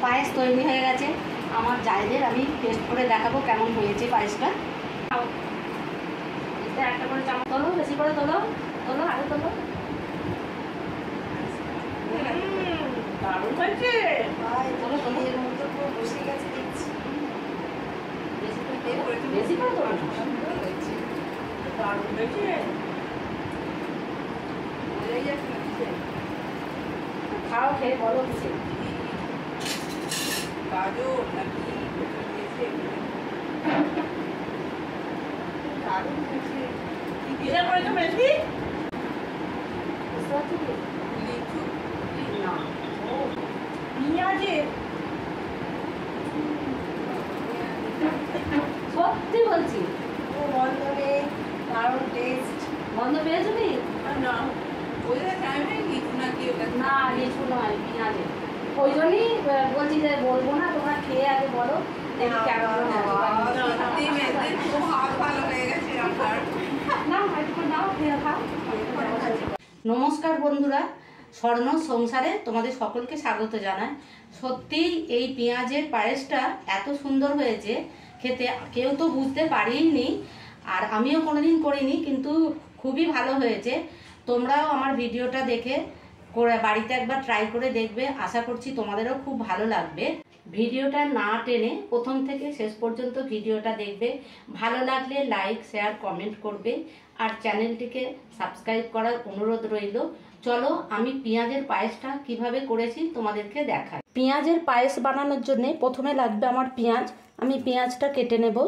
পায়েস তৈরি হয়ে গেছে আমার জায়দের। আমি টেস্ট করে দেখাবো কেমন হয়েছে পায়েসটা। একটা করে চামচ তোলো, বেশি করে তোলো, তোলো আরো তোলো। দারুণ হয়েছে। তোলো তোলো, এর মতো পুরো বসে গেছে দেখছি। বেশি করে তোলো। সুন্দর হয়েছে। দারুণ হয়েছে। বোঝাই যাচ্ছে না কিছু। খাও, খেয়ে বলো কিছু। গাজর নাকি দিয়েছে? দারুণ হয়েছে। কিসের করেছো মেথি? বুঝতে পারছো কি? লিচু না, ও পেঁয়াজের। সত্যি বলছি। ও গন্ধ নেই, দারুণ টেস্ট। গন্ধ পেয়েছো কি? না বোঝা যায় না লিচু নাকি ওটা। না, লিচু নয়, পেঁয়াজে। ওই জন্যই বলছি যে বলবো না, তোমরা খেয়ে আগে বলো দেখি কেমন হয়। সত্যি মেয়েদের খুব হাত ভালো হয়ে গেছে আমার। নাও, একটু নাও, খেয়ে খাও। নমস্কার বন্ধুরা, স্বর্ণ সংসারে তোমাদের সকলকে স্বাগত জানাই। সত্যি এই পেঁয়াজের পায়েসটা এত সুন্দর হয়েছে খেতে, কেউ তো বুঝতে পারিনি, আর আমিও কোনোদিন করিনি, কিন্তু খুবই ভালো হয়েছে। তোমরাও আমার ভিডিওটা দেখে করে বাড়িতে একবার ট্রাই করে দেখবে, আশা করছি তোমাদেরও খুব ভালো লাগবে। ভিডিওটা না টেনে প্রথম থেকে শেষ পর্যন্ত ভিডিওটা দেখবে, ভালো লাগলে লাইক শেয়ার কমেন্ট করবে, আর চ্যানেলটিকে সাবস্ক্রাইব করার অনুরোধ রইল। চলো আমি পেঁয়াজের পায়েসটা কিভাবে করেছি তোমাদেরকে দেখাই। পেঁয়াজের পায়েস বানানোর জন্য প্রথমে লাগবে আমার পেঁয়াজ। আমি পেঁয়াজটা কেটে নেব।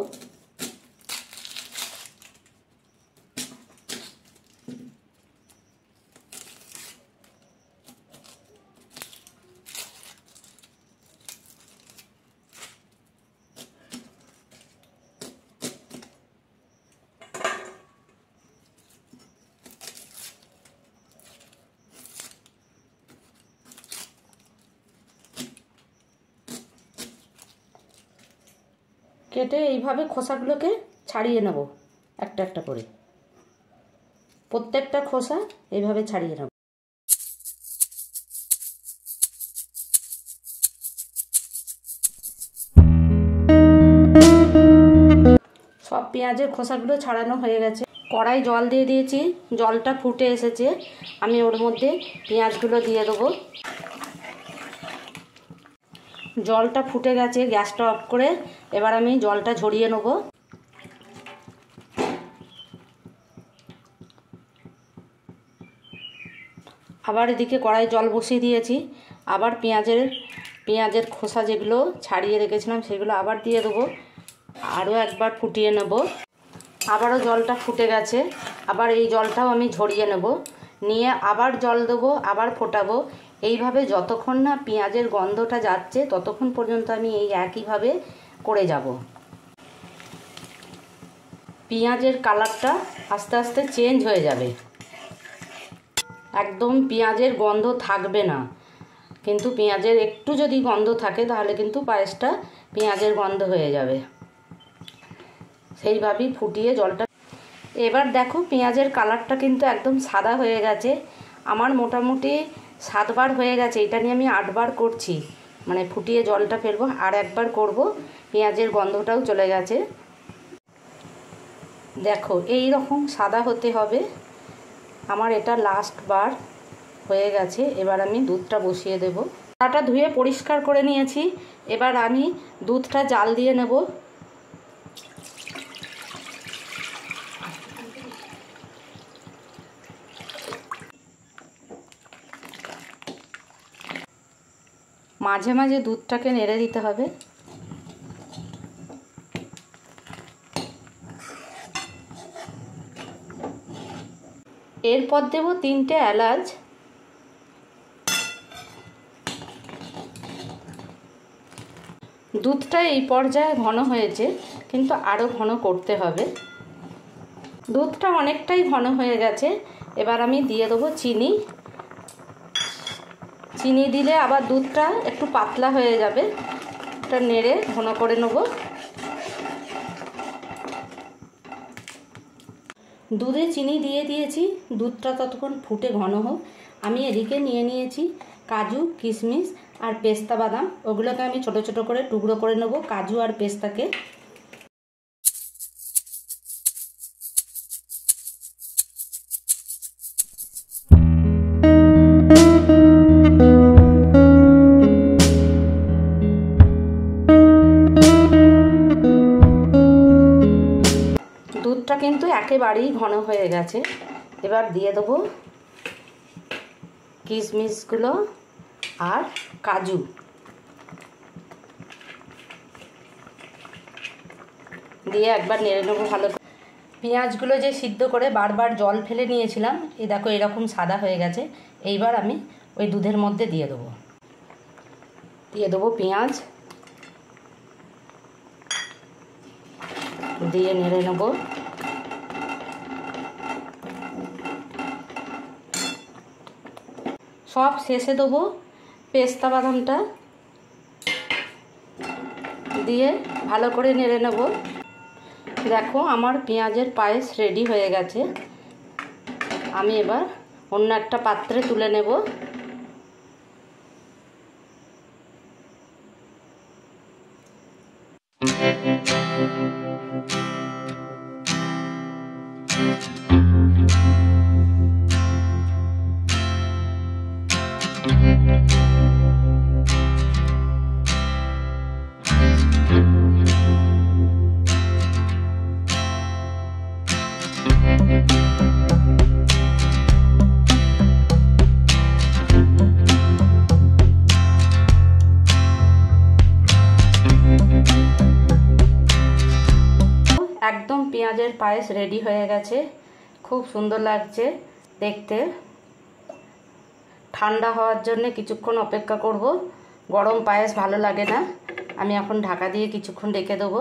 কেটে এইভাবে খোসাগুলোকে ছাড়িয়ে নেব একটা একটা করে, প্রত্যেকটা খোসা এইভাবে ছাড়িয়ে নেব। সব পেঁয়াজের খোসাগুলো ছাড়ানো হয়ে গেছে। কড়াই জল দিয়ে দিয়েছি, জলটা ফুটে এসেছে। আমি ওর মধ্যে পেঁয়াজগুলো দিয়ে দেবো। জলটা ফুটে গেছে, গ্যাসটা অফ করে এবার আমি জলটা ঝরিয়ে নেব। আবার এদিকে কড়াই জল বসিয়ে দিয়েছি। আবার পেঁয়াজের খোসা যেগুলো ছাড়িয়ে রেখেছিলাম সেগুলো আবার দিয়ে দেবো, আরও একবার ফুটিয়ে নেব। আবারও জলটা ফুটে গেছে, আবার এই জলটাও আমি ঝরিয়ে নেব, নিয়ে আবার জল দেবো, আবার ফোটাবো। এইভাবে যতক্ষণ না পেঁয়াজের গন্ধটা যাচ্ছে ততক্ষণ পর্যন্ত আমি এই একইভাবে করে যাব। পেঁয়াজের কালারটা আস্তে আস্তে চেঞ্জ হয়ে যাবে, একদম পেঁয়াজের গন্ধ থাকবে না। কিন্তু পেঁয়াজের একটু যদি গন্ধ থাকে তাহলে কিন্তু পায়েসটা পেঁয়াজের গন্ধ হয়ে যাবে। সেইভাবেই ফুটিয়ে জলটা। এবার দেখো পেঁয়াজের কালারটা কিন্তু একদম সাদা হয়ে গেছে। আমার মোটামুটি 7 বার হয়ে গেছে, এটা নিয়ে আমি 8 বার করছি, মানে ফুটিয়ে জলটা ফেলবো, আর একবার করব। পেঁয়াজের গন্ধটাও চলে গেছে। দেখো এই রকম সাদা হতে হবে। আমার এটা লাস্ট বার হয়ে গেছে। এবার আমি দুধটা বসিয়ে দেব। কড়াটা ধুয়ে পরিষ্কার করে নিয়েছি। এবার আমি দুধটা জাল দিয়ে নেব। মাঝে মাঝে দুধটাকে নেড়ে দিতে হবে। এরপর দেব 3টে এলাচ। দুধটা এই পর্যায়ে ঘন হয়েছে, কিন্তু আরও ঘন করতে হবে। দুধটা অনেকটাই ঘন হয়ে গেছে। এবার আমি দিয়ে দেবো চিনি। চিনি দিলে আবার দুধটা একটু পাতলা হয়ে যাবে। এটা নেড়ে ঘন করে নেব। দুধে চিনি দিয়ে দিয়েছি, দুধটা ততক্ষণ ফুটে ঘন হোক। আমি এদিকে নিয়ে নিয়েছি কাজু, কিশমিশ আর পেস্তা বাদাম, ওগুলোকে আমি ছোট ছোট করে টুকরো করে নেব, কাজু আর পেস্তাকে। দুধটা কিন্তু একেবারেই ঘন হয়ে গেছে। এবার দিয়ে দেবো কিশমিশগুলো আর কাজু। দিয়ে একবার নেড়ে নেবো ভালো। পেঁয়াজগুলো যে সিদ্ধ করে বারবার জল ফেলে নিয়েছিলাম, এই দেখো এরকম সাদা হয়ে গেছে। এইবার আমি ওই দুধের মধ্যে দিয়ে দেবো পেঁয়াজ, দিয়ে নেড়ে নেবো। সব শেষে দেবো পেস্তা বাদামটা, দিয়ে ভালো করে নেড়ে নেব। দেখো আমার পেঁয়াজের পায়েস রেডি হয়ে গেছে। আমি এবার অন্য একটা পাত্রে তুলে নেব। একদম পেঁয়াজের পায়েস রেডি হয়ে গেছে, খুব সুন্দর লাগছে দেখতে। ঠান্ডা হওয়ার জন্য কিছুক্ষণ অপেক্ষা করব, গরম পায়েস ভালো লাগে না। আমি এখন ঢাকা দিয়ে কিছুক্ষণ রেখে দেবো।